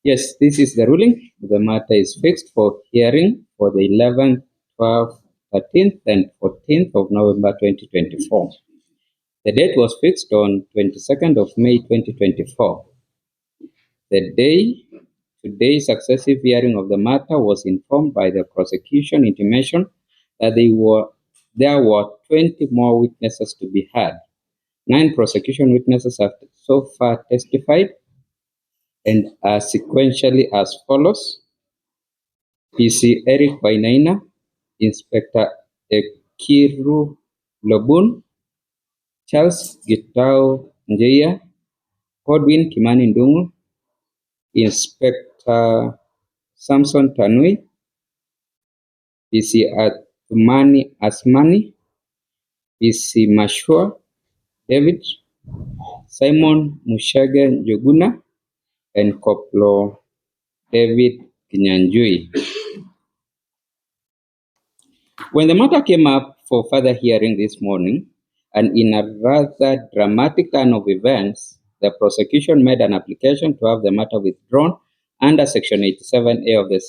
Yes, this is the ruling. The matter is fixed for hearing for the 11th, 12th, 13th, and 14th of November 2024. The date was fixed on 22nd of May 2024. The today's successive hearing of the matter was informed by the prosecution intimation that there were 20 more witnesses to be heard. 9 prosecution witnesses have so far testified and are sequentially as follows. PC Eric Maina, Inspector Ekiru Lobun, Charles Gitau Njenga, Godwin Kimani Ndungu, Inspector Samson Tanui, PC Athumani Asmani, PC Mashua David, Simon Mushage Njuguna, and Koplo David Kinyanjui. When the matter came up for further hearing this morning, and in a rather dramatic turn of events, the prosecution made an application to have the matter withdrawn under Section 87A of the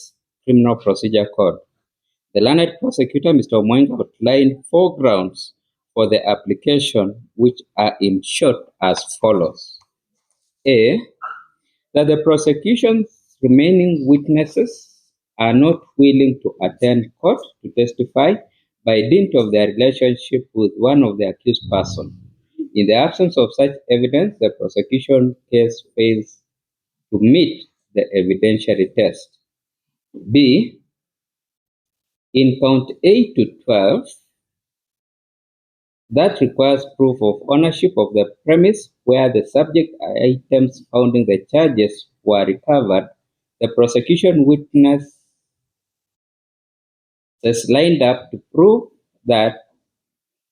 Criminal Procedure Code. The learned prosecutor, Mr. Mungiki, outlined 4 grounds for the application, which are in short as follows. A, that the prosecution's remaining witnesses are not willing to attend court to testify by dint of their relationship with one of the accused persons. In the absence of such evidence, the prosecution case fails to meet the evidentiary test. B, in count 8 to 12, that requires proof of ownership of the premise where the subject items found in the charges were recovered. The prosecution witness is lined up to prove that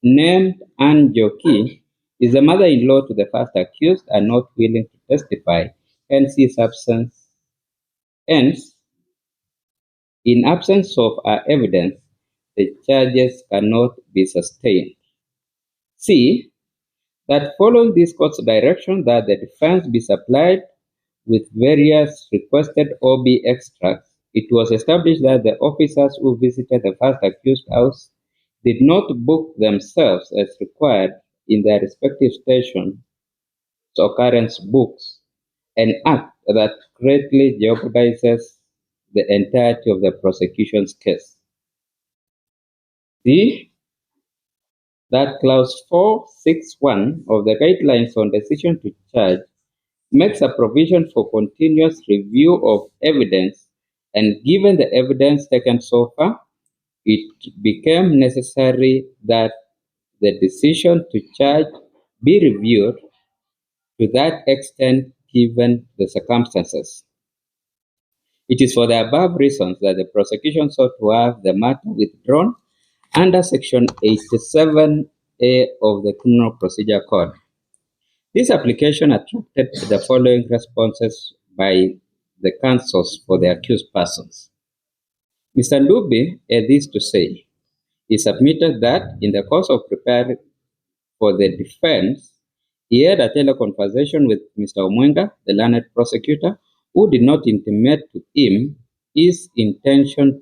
named Njoki is the mother-in-law to the first accused and not willing to testify, hence his absence. Hence, in absence of evidence, the charges cannot be sustained. C, that following this court's direction that the defense be supplied with various requested OB extracts, it was established that the officers who visited the first accused house did not book themselves as required in their respective stations' occurrence books, an act that greatly jeopardizes the entirety of the prosecution's case. D, that clause 461 of the guidelines on decision to charge makes a provision for continuous review of evidence, and given the evidence taken so far, it became necessary that the decision to charge be reviewed to that extent given the circumstances. It is for the above reasons that the prosecution sought to have the matter withdrawn under Section 87A of the Criminal Procedure Code. This application attracted the following responses by the counsels for the accused persons. Mr. Ndube had this to say. He submitted that in the course of preparing for the defense, he had a teleconversation with Mr. Omwenga, the learned prosecutor, who did not intimate to him his intention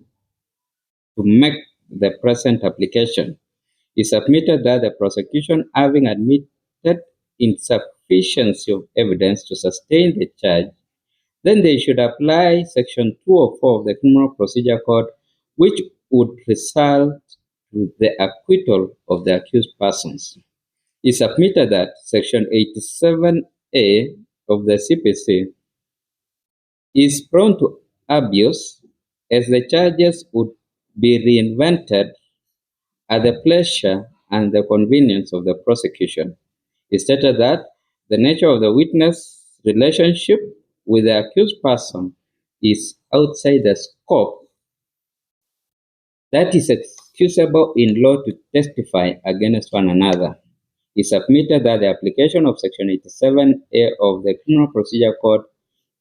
to make the present application. He submitted that the prosecution, having admitted insufficiency of evidence to sustain the charge, then they should apply Section 204 of the Criminal Procedure Code, which would result to the acquittal of the accused persons. He submitted that Section 87A of the CPC is prone to abuse, as the charges would be reinvented at the pleasure and the convenience of the prosecution. He stated that the nature of the witness relationship with the accused person is outside the scope that is excusable in law to testify against one another. He submitted that the application of Section 87A of the Criminal Procedure Code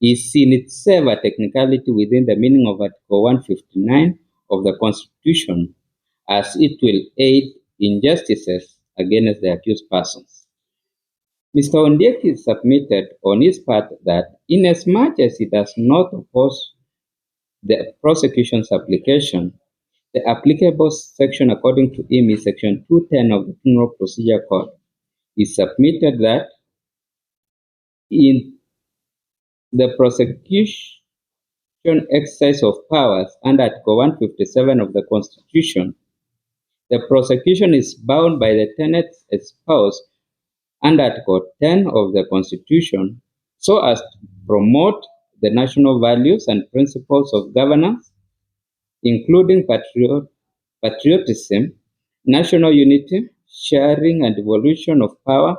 is in itself a technicality within the meaning of Article 159 of the Constitution, as it will aid injustices against the accused persons. Mr. Mungiki submitted on his part that inasmuch as it does not oppose the prosecution's application, the applicable section according to him is Section 210 of the Criminal Procedure Code. He submitted that in the prosecution exercise of powers under Article 157 of the Constitution, the prosecution is bound by the tenets espoused under Article 10 of the Constitution so as to promote the national values and principles of governance, including patriotism, national unity, sharing and devolution of power,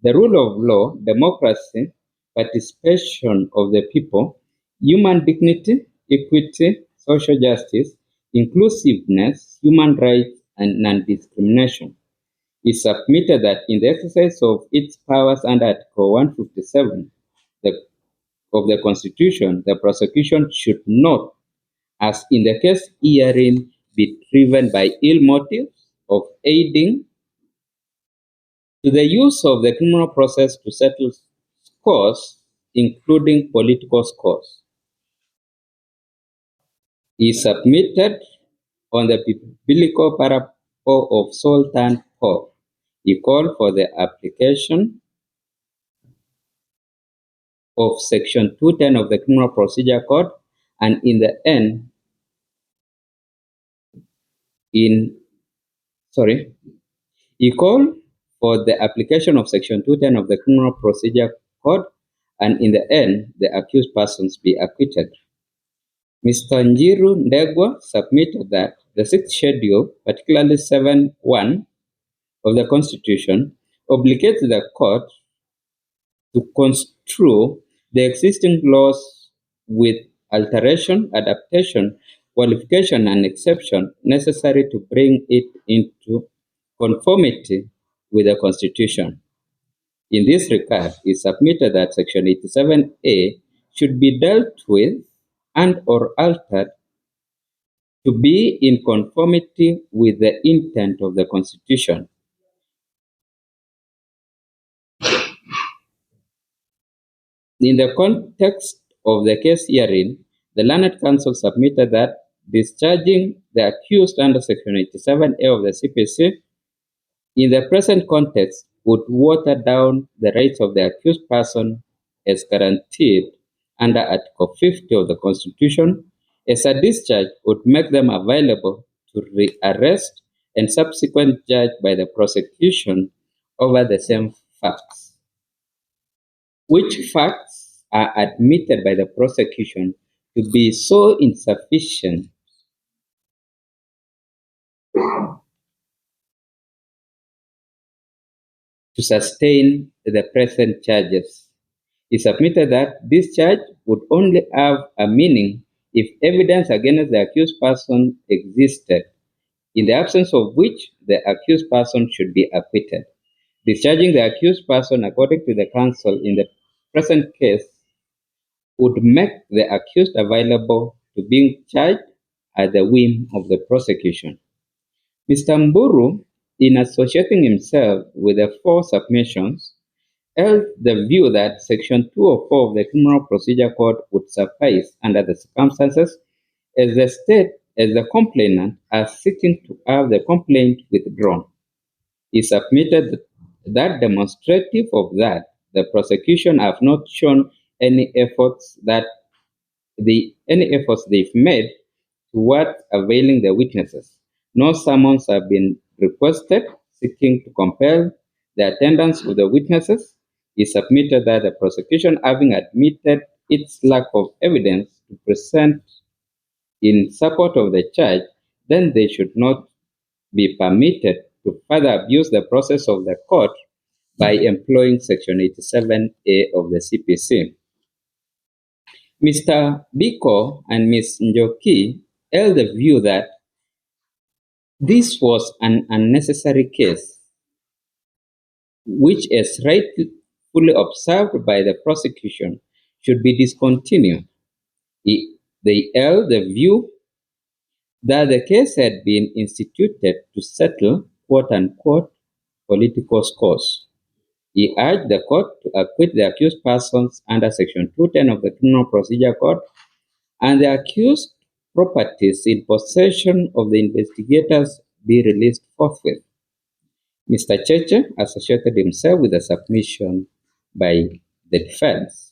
the rule of law, democracy, participation of the people, human dignity, equity, social justice, inclusiveness, human rights, and non-discrimination. It submitted that in the exercise of its powers under Article 157 of the Constitution, the prosecution should not, as in the case herein, be driven by ill motives of aiding to the use of the criminal process to settle scores, including political scores. He submitted on the biblical parable of salt and pepper. He called for the application of Section 210 of the Criminal Procedure Code, and in the end, he called for the application of Section 210 of the Criminal Procedure Code, and in the end, the accused persons be acquitted. Mr. Njenga submitted that the sixth schedule, particularly 7.1 of the Constitution, obligates the court to construe the existing laws with alteration, adaptation, qualification, and exception necessary to bring it into conformity with the Constitution. In this regard, he submitted that Section 87A should be dealt with and or altered to be in conformity with the intent of the Constitution. In the context of the case herein, the learned counsel submitted that discharging the accused under Section 87A of the CPC in the present context would water down the rights of the accused person as guaranteed under Article 50 of the Constitution, as a discharge would make them available to rearrest and subsequent judge by the prosecution over the same facts, which facts are admitted by the prosecution to be so insufficient to sustain the present charges. He submitted that this charge would only have a meaning if evidence against the accused person existed, in the absence of which the accused person should be acquitted. Discharging the accused person, according to the counsel in the present case, would make the accused available to being charged at the whim of the prosecution. Mr. Mburu, in associating himself with the four submissions, held the view that Section 204 of the Criminal Procedure Code would suffice under the circumstances, as the state, as the complainant, are seeking to have the complaint withdrawn. He submitted that demonstrative of that, the prosecution have not shown any efforts they've made toward availing the witnesses. No summons have been requested seeking to compel the attendance of the witnesses. He submitted that the prosecution, having admitted its lack of evidence to present in support of the charge, then they should not be permitted to further abuse the process of the court by employing Section 87A of the CPC. Mr. Biko and Ms. Njoki held the view that this was an unnecessary case, which, as rightfully observed by the prosecution, should be discontinued. They held the view that the case had been instituted to settle quote-unquote political scores. He urged the court to acquit the accused persons under Section 210 of the Criminal Procedure Code and the accused properties in possession of the investigators be released forthwith. Mr. Cheche associated himself with the submission by the defense.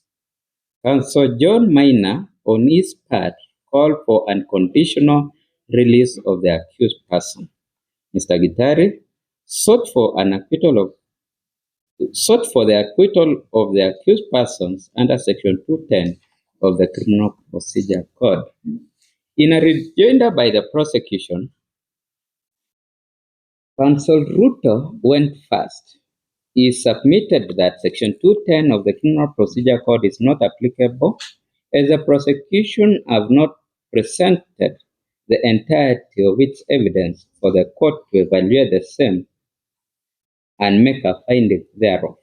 Counsel John Maina, on his part, called for unconditional release of the accused person. Mr. Gitari sought for the acquittal of the accused persons under Section 210 of the Criminal Procedure Code. In a rejoinder by the prosecution, Counsel Ruto went first. He submitted that Section 210 of the Criminal Procedure Code is not applicable as the prosecution have not presented the entirety of its evidence for the court to evaluate the same and make a finding thereof.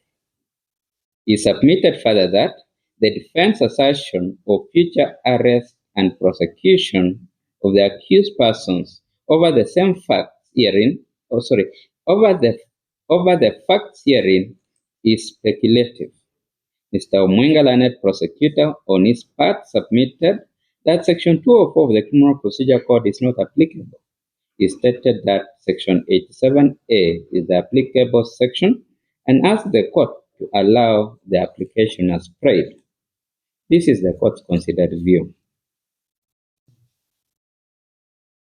He submitted further that the defense assertion of future arrest and prosecution of the accused persons over the same facts herein, over the facts herein is speculative. Mr. Mungiki, learned prosecutor, on his part submitted that Section 204 of the Criminal Procedure Code is not applicable. He stated that Section 87A is the applicable section and asked the court to allow the application as prayed. This is the court's considered view.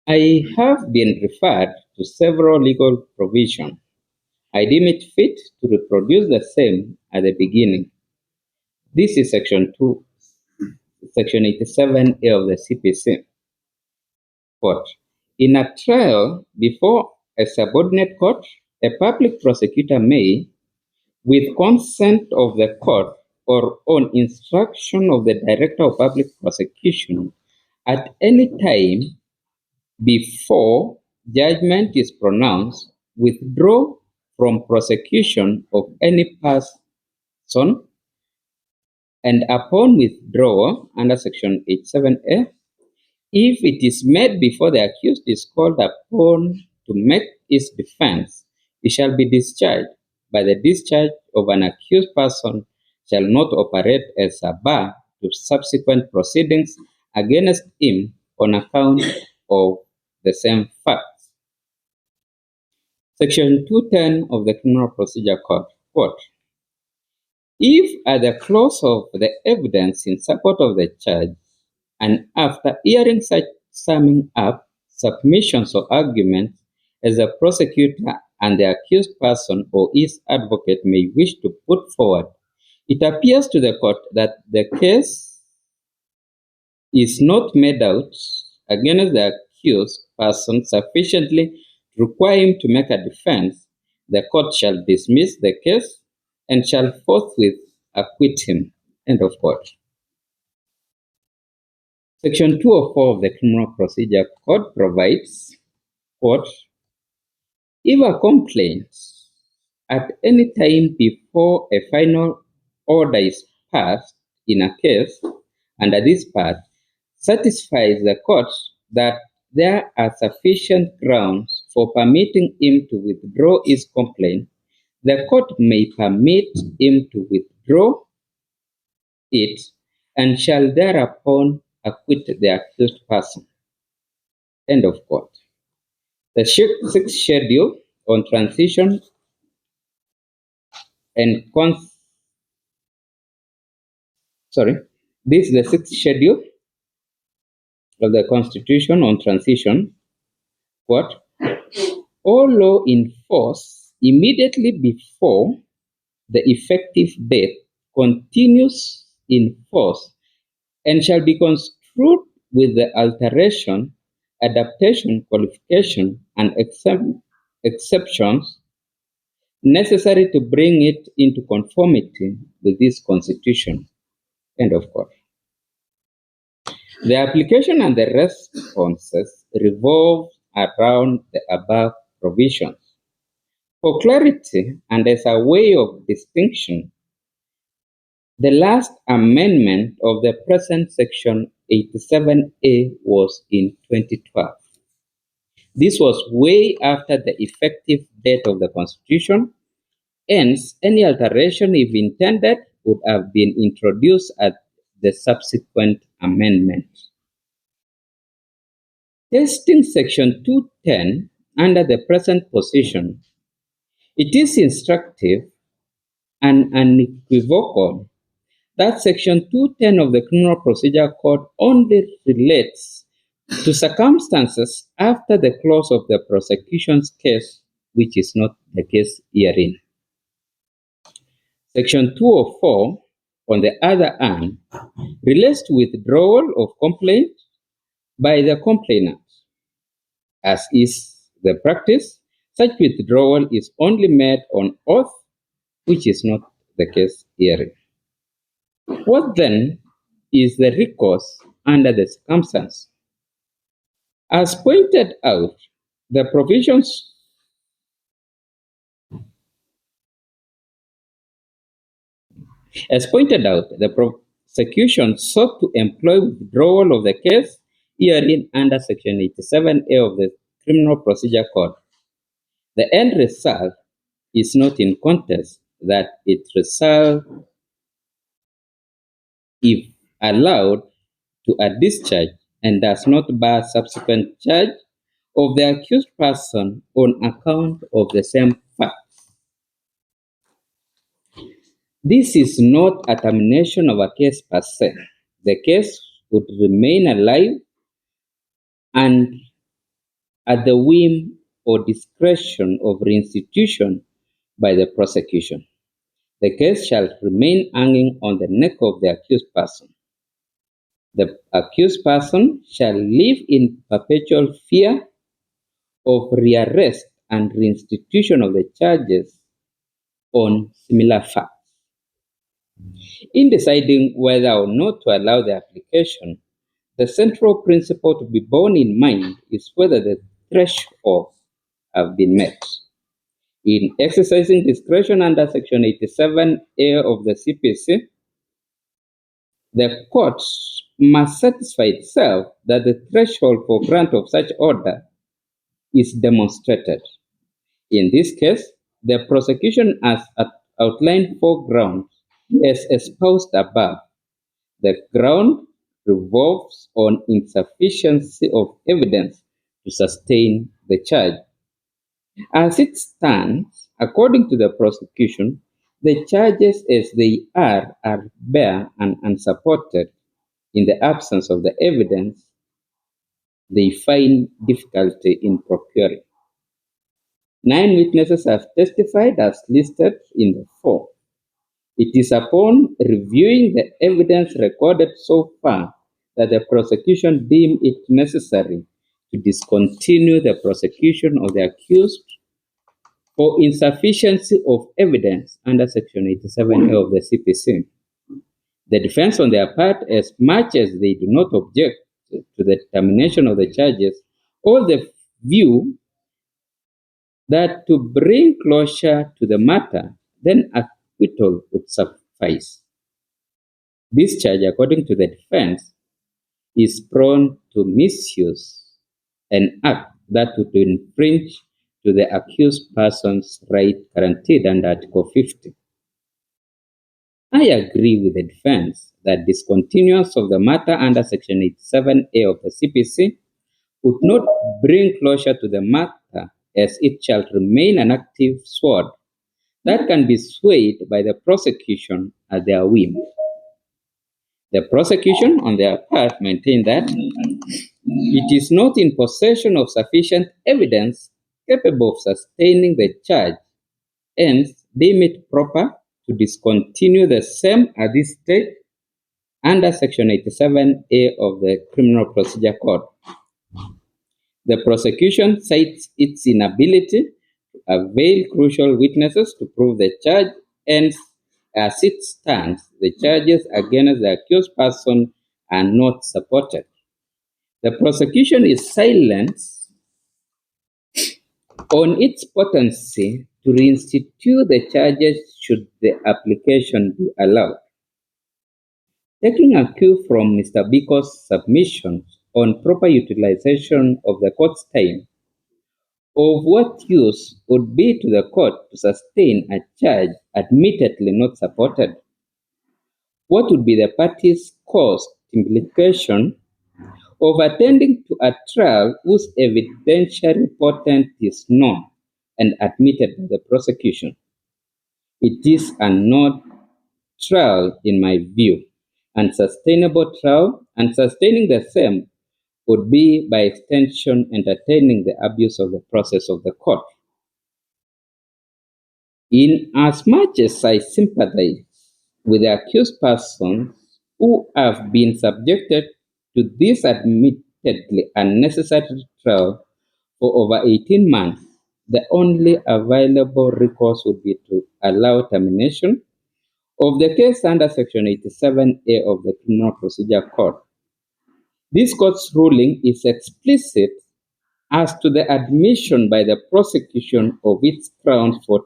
I have been referred to several legal provisions. I deem it fit to reproduce the same at the beginning. This is Section 87A of the CPC. Quote, in a trial before a subordinate court, a public prosecutor may, with consent of the court or on instruction of the Director of Public Prosecution, at any time before judgment is pronounced, withdraw from prosecution of any person, and upon withdrawal under Section 87A, if it is made before the accused is called upon to make his defense, he shall be discharged. By the discharge of an accused person shall not operate as a bar to subsequent proceedings against him on account of the same facts. Section 210 of the Criminal Procedure Code. Quote, if at the close of the evidence in support of the charge, and after hearing such summing up, submissions or arguments as the prosecutor and the accused person or his advocate may wish to put forward, it appears to the court that the case is not made out against the accused person sufficiently to require him to make a defense, the court shall dismiss the case and shall forthwith acquit him. End of quote. Section 204 of the Criminal Procedure Code provides, quote, if a complaint at any time before a final order is passed in a case under this part satisfies the court that there are sufficient grounds for permitting him to withdraw his complaint, the court may permit him to withdraw it and shall thereupon acquit the accused person. End of quote. The sixth schedule on transition and this is the sixth schedule of the Constitution on transition. What? All law in force immediately before the effective date continues in force and shall be construed with the alteration, adaptation, qualification, and exceptions necessary to bring it into conformity with this Constitution. End of quote. The application and the responses revolve around the above provisions. For clarity and as a way of distinction, the last amendment of the present Section 87A was in 2012. This was way after the effective date of the Constitution Hence, any alteration, if intended, would have been introduced at the subsequent amendment. Testing Section 210 under the present position, it is instructive and unequivocal that Section 210 of the Criminal Procedure Code only relates to circumstances after the close of the prosecution's case, which is not the case herein. Section 204, on the other hand, relates to withdrawal of complaint by the complainant. As is the practice, such withdrawal is only made on oath, which is not the case herein. What then is the recourse under the circumstance? As pointed out, the provisions the prosecution sought to employ withdrawal of the case herein under Section 87A of the Criminal Procedure Code. The end result is not in contest that it result, if allowed, to a discharge and does not bar subsequent charge of the accused person on account of the same fact. This is not a termination of a case per se. The case would remain alive and at the whim or discretion of reinstitution by the prosecution. The case shall remain hanging on the neck of the accused person. The accused person shall live in perpetual fear of rearrest and reinstitution of the charges on similar facts. In deciding whether or not to allow the application, the central principle to be borne in mind is whether the thresholds have been met. In exercising discretion under Section 87A of the CPC, the court must satisfy itself that the threshold for grant of such order is demonstrated. In this case, the prosecution has outlined 4 grounds as espoused above. The ground revolves on insufficiency of evidence to sustain the charge. As it stands, according to the prosecution, the charges as they are bare and unsupported. In the absence of the evidence, they find difficulty in procuring. 9 witnesses have testified as listed in the 4. It is upon reviewing the evidence recorded so far that the prosecution deemed it necessary to discontinue the prosecution of the accused for insufficiency of evidence under Section 87A of the CPC. The defense, on their part, as much as they do not object to the termination of the charges, hold the view that to bring closure to the matter, then acquittal would suffice. This charge, according to the defense, is prone to misuse, an act that would infringe to the accused person's right guaranteed under Article 50. I agree with the defense that discontinuance of the matter under Section 87A of the CPC would not bring closure to the matter, as it shall remain an active sword that can be swayed by the prosecution at their whim. The prosecution, on their part, maintained that it is not in possession of sufficient evidence capable of sustaining the charge, hence deem it proper to discontinue the same at this stage under Section 87A of the Criminal Procedure Code. The prosecution cites its inability to avail crucial witnesses to prove the charge, hence, as it stands, the charges against the accused person are not supported. The prosecution is silent on its potency to reinstitute the charges should the application be allowed. Taking a cue from Mr. Biko's submissions on proper utilization of the court's time, Of what use would be to the court to sustain a charge admittedly not supported? What would be the party's cost implication of attending to a trial whose evidentiary portent is known and admitted by the prosecution? It is a not trial in my view, unsustainable trial, and sustaining the same would be by extension entertaining the abuse of the process of the court. In as much as I sympathize with the accused persons who have been subjected to this admittedly unnecessary trial for over 18 months, the only available recourse would be to allow termination of the case under Section 87A of the Criminal Procedure Code. This court's ruling is explicit as to the admission by the prosecution of its grounds for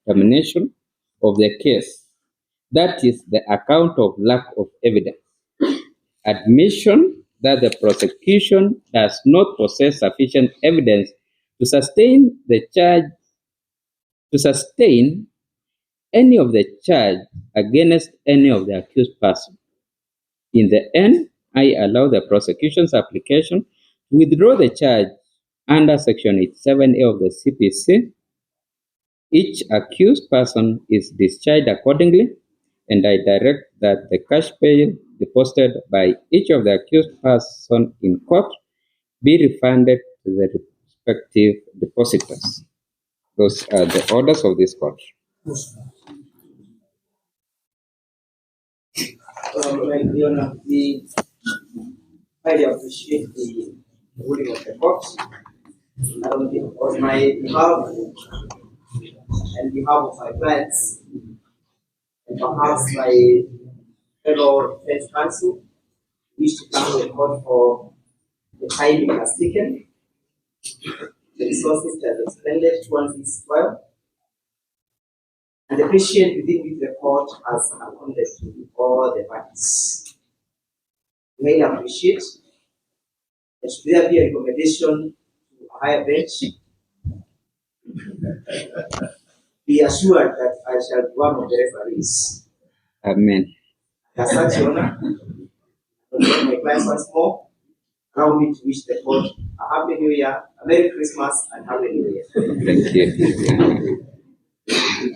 termination of the case, that is, the account of lack of evidence. Admission that the prosecution does not possess sufficient evidence to sustain the charge, to sustain any of the charge against any of the accused persons. In the end, I allow the prosecution's application to withdraw the charge under Section 87A of the CPC. Each accused person is discharged accordingly, and I direct that the cash bail deposited by each of the accused persons in court be refunded to the respective depositors. Those are the orders of this court. We highly appreciate the ruling of the court. On my behalf and behalf of my clients, and perhaps my fellow defense counsel, wish to thank the court for the time it has taken, the resources it has expended towards this trial, and the patience within which the court has accorded to all the parties. We highly appreciate. And should there be a recommendation to a higher bench, be assured that I shall be one of the referees. Amen. As such honor, my clients once more, allow me to wish the court a happy new year, a Merry Christmas, and Happy New Year. Thank you.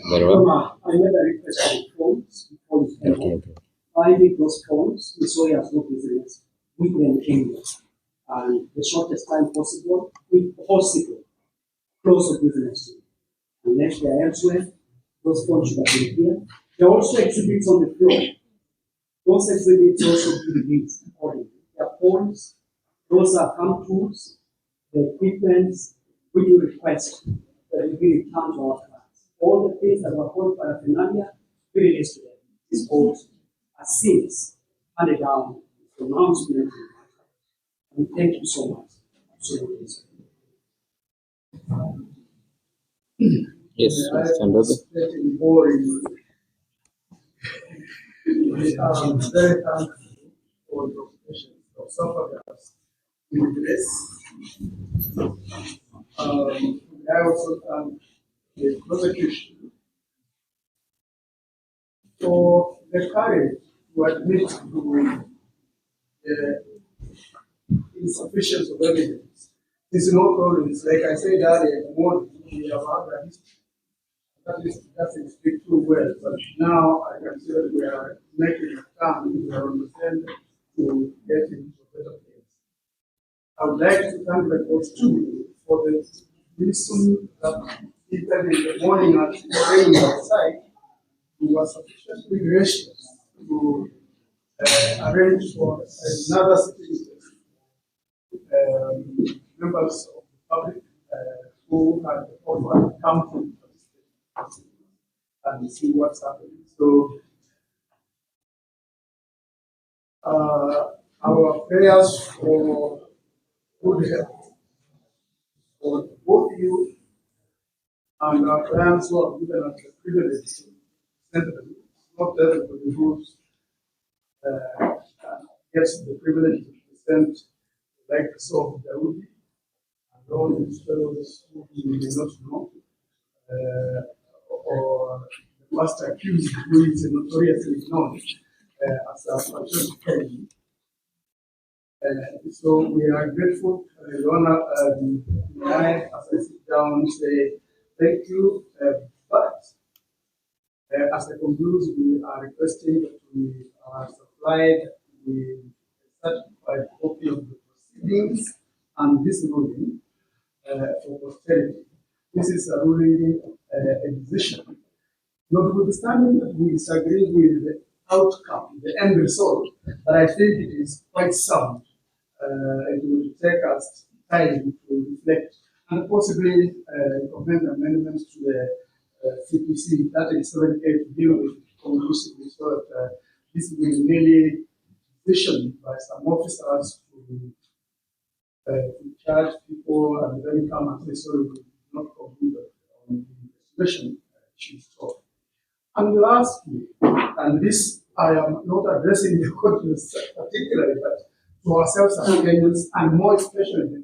Very well. I made a request for phones. I need those phones, so he has no business with them anywhere. And the shortest time possible, if possible, close the business. Unless they are elsewhere, those phones should have been here. There are also exhibits on the floor. Those exhibits also be released accordingly. They are phones, those are camp tools, the equipment we do request that will be returned to our clients. All the things that were called paraphernalia, we release to them. It's called a sins handed down pronouncement. And thank you so much. Absolutely. Yes, Mr. Ndobe. Boring. We are very thankful for the patience of sufferers in grace. I also thank the prosecution for the courage to admit to the insufficiency of evidence. This is not always, like I said earlier, more we have had a history. That doesn't speak too well, but now I can say that we are making a stand, we are on the same to get into a better place. I would like to thank the court too for the reason that even in the morning at praying outside, we were sufficiently gracious to arrange for another sitting members of the public who had offered come to participate and see what's happening. So our prayers for good health for both you and our clients who have given us the privilege to send them, not everybody who gets the privilege to present like so Dawoodi those fellows who may not know, or the first accused who is notoriously known as a patriotic Kennedy. So we are grateful, Your Honor, I, as I sit down, say thank you, but as a conclusion, we are requesting that we are supplied with a certified copy of the proceedings and this ruling for posterity. This is a ruling, a decision. Notwithstanding that we disagree with the outcome, the end result, but I think it is quite sound. It will take us time to reflect and possibly recommend amendments to the CPC, that is 7A, to deal with it conclusively, so that this will be really decision by some officers to charge people and then come and say, sorry, we did not conclude on the investigation issues. And lastly, and this I am not addressing the audience particularly, but to ourselves as Kenyans, and more especially the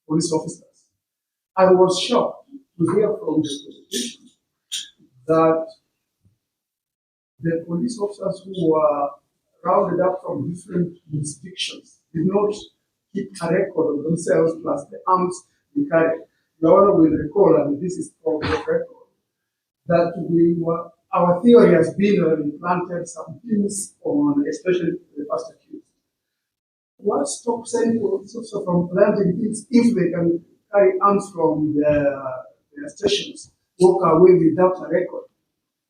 police officers, I was shocked to hear from the prosecution that the police officers who were rounded up from different jurisdictions did not keep a record of themselves plus the arms they carried. Your Honor will recall, and this is from the record, that our theory has been we planted some things on, especially the first accused. What stops any police officer from planting things if they can carry arms from their stations, walk away without a record?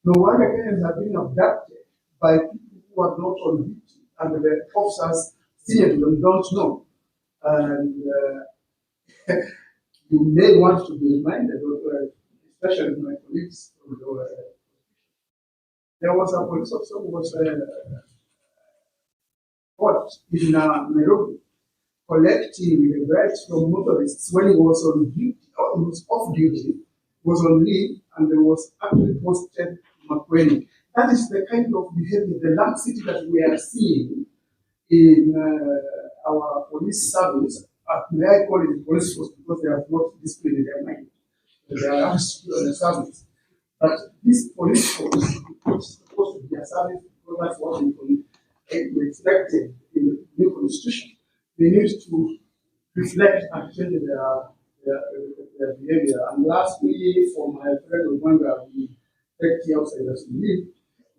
No wonder Kenyans have been abducted by people who are not on duty, and the officers senior to them don't know. And you may want to be reminded, especially my colleagues from there was a police officer who was caught in Nairobi collecting bribes from motorists when he was on duty, or he was off duty, was on leave, and there was actually posted Makueni. That is the kind of behavior, the laxity that we are seeing in our police service. May I call it police force because they have not disciplined in their mind. They are actually on the service. But this police force is supposed to be a service because that's what we expected in the new constitution. They need to reflect and change their behavior. And lastly, for my friend Njenga, we take the outsiders to leave,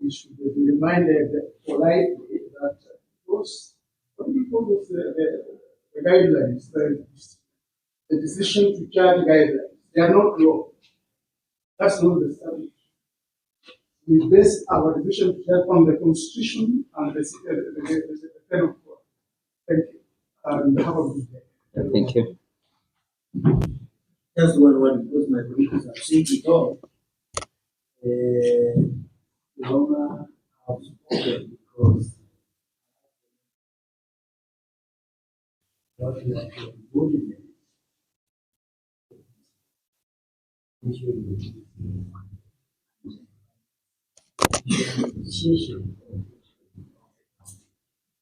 we should be reminded politely that those, what do we call those, the guidelines, the decision to charge guidelines, they are not law. That's not the standard. We base our decision to charge on the constitution and the federal court. Thank you. And have a good day. Thank you. Just one because my colleagues have said it all. The owner have spoken because what we are doing initiation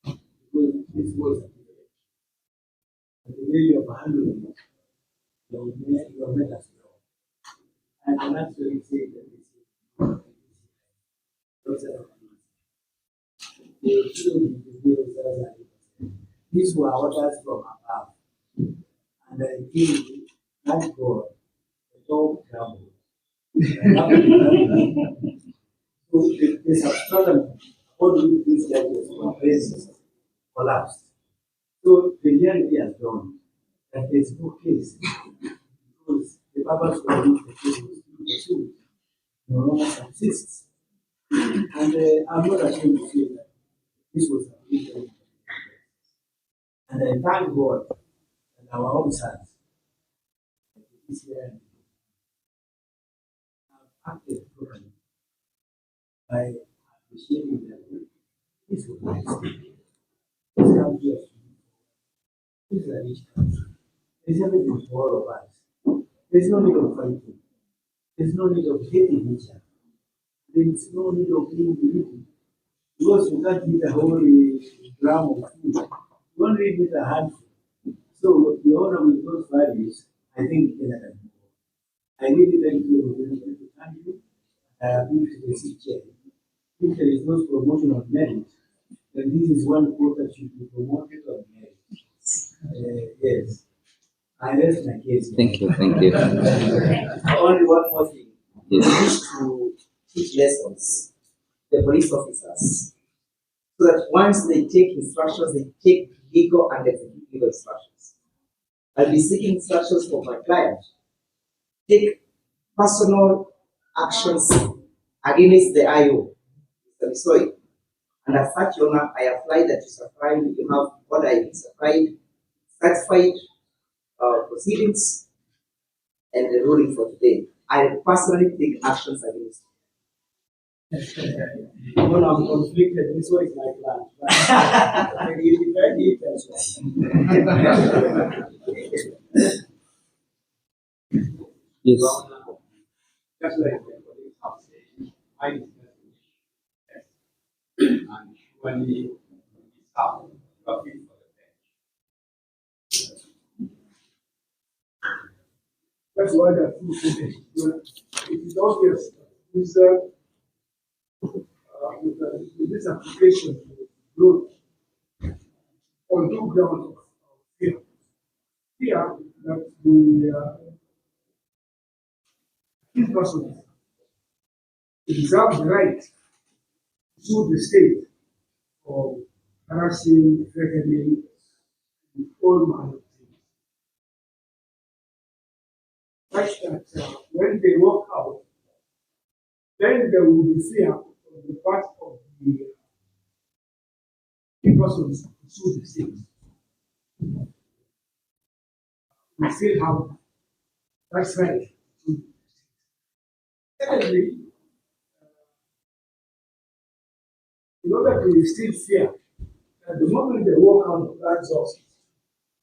because this was the way you have handled it, you have made us know. I can actually say that this is the children, these were orders from above. And I think that God, the dog crumbled. So the substratum, all of these judges were racist, collapsed. So the reality has dawned that there is no case because the purpose for which the case was pursued no longer subsists. And I'm not ashamed to say that this was a victory. And I thank God and our officers this year have acted properly by appreciating them. This was nice. This country is a rich country. There's everything for all of us. There's no need of fighting. There's no need of hating each other. There's no need of being greedy. Because you can't eat a whole gram of food. You only eat a handful. So the honor with those values, I think I really like to thank you. If the chair, if there is no promotion of merit, then this is one quote that should be promoted on merit. Yes, I rest my case. Thank you, thank you. Only one more thing. We Yes. wish to teach lessons the police officers so that once they take instructions, they take legal and execute legal instructions. I'll be seeking instructions from my client. Take personal actions against the IO, Mr. Bisoy. And as such, Your Honor, I apply that you have what I supplied, certified proceedings and the ruling for today. I personally take actions against When I'm conflicted, this one is my plan. But you defend it as Yes. Just like everybody else saying, I discuss it. And surely it's out. But fit for the bench. That's why the it is obvious. Is with this application, good on two grounds of fear. Fear that the key person deserves the right to sue the state for harassing, threatening, and all manner of things. Such that when they walk out, then there will be fear on the part of the key persons to sue the state. We still have that's right. Secondly, in order to instill fear, at the moment they walk out of that office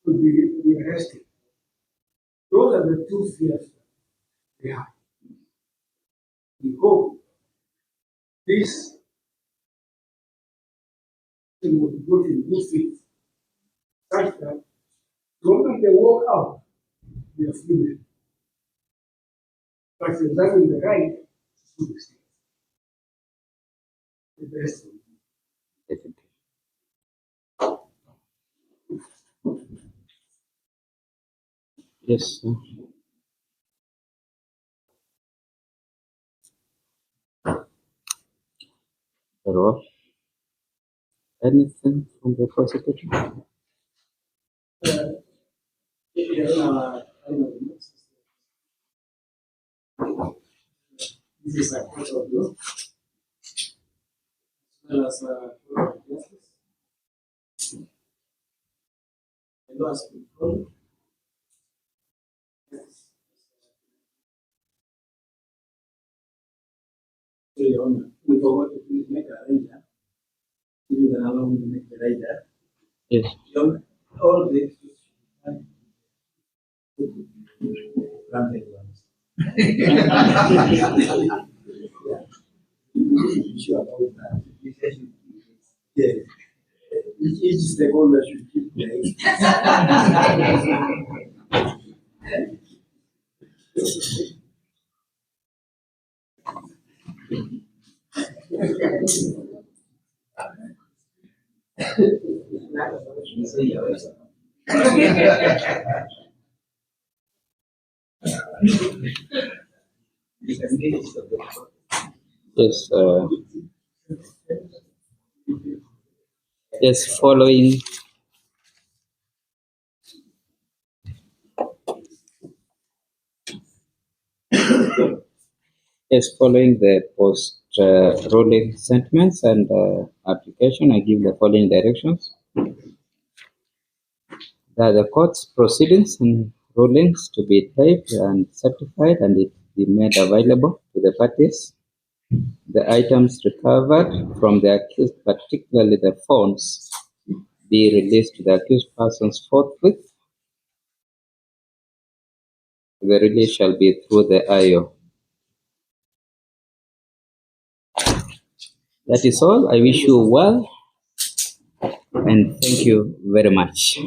to be arrested, those are the two fears they have. We hope this thing will be put in good faith, such that the moment they walk out, they are free. But examine the right to the state. The best. Yes, sir. Hello. Anything from the prosecutor? This is a point of view, as well as justice. The law has been followed. So, Your Honor, we forgot to please make a rider. You can allow me to make the rider. Yes. Your Honor, all the granted ones. Sure about that. Yeah. Each stakeholder should keep playing. Yes. Yes. Following. Yes, following the post ruling sentiments and application, I give the following directions. That the court's proceedings and rulings to be typed and certified and it be made available to the parties. The items recovered from the accused, particularly the phones, be released to the accused persons forthwith. The release shall be through the IO. That is all. I wish you well and thank you very much.